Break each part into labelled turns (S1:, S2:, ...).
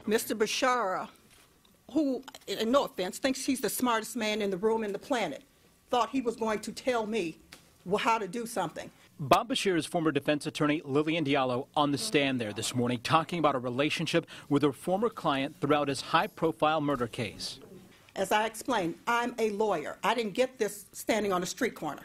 S1: Mr. Bashara, who, and no offense, thinks he's the smartest man in the room and the planet, thought he was going to tell me how to do something.
S2: Bob Bashara's former defense attorney Lillian Diallo on the stand there this morning talking about a relationship with her former client throughout his high-profile murder case.
S1: As I explained, I'm a lawyer. I didn't get this standing on a street corner.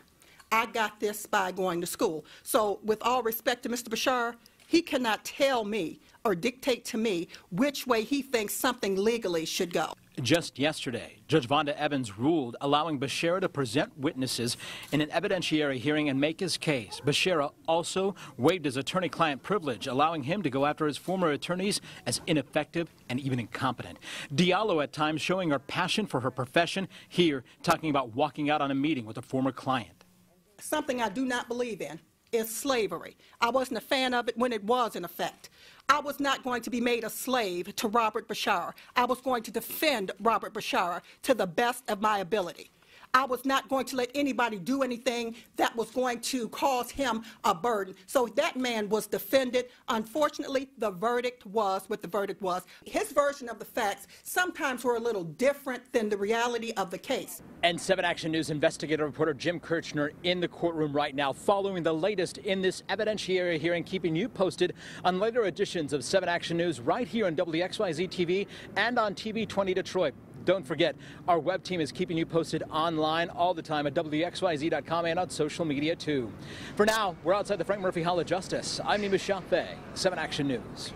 S1: I got this by going to school. So with all respect to Mr. Bashara, he cannot tell me or dictate to me which way he thinks something legally should go.
S2: Just yesterday, Judge Vonda Evans ruled allowing Bashara to present witnesses in an evidentiary hearing and make his case. Bashara also waived his attorney-client privilege, allowing him to go after his former attorneys as ineffective and even incompetent. Diallo at times showing her passion for her profession, here talking about walking out on a meeting with a former client.
S1: Something I do not believe in is slavery. I wasn't a fan of it when it was in effect. I was not going to be made a slave to Robert Bashara. I was going to defend Robert Bashara to the best of my ability. I was not going to let anybody do anything that was going to cause him a burden. So that man was defended. Unfortunately, the verdict was what the verdict was. His version of the facts sometimes were a little different than the reality of the case.
S2: And 7 Action News investigative reporter Jim Kirchner in the courtroom right now, following the latest in this evidentiary hearing, keeping you posted on later editions of 7 Action News right here on WXYZ-TV and on TV 20 Detroit. Don't forget, our web team is keeping you posted online all the time at WXYZ.com and on social media, too. For now, we're outside the Frank Murphy Hall of Justice. I'm Nima Shafee, 7 Action News.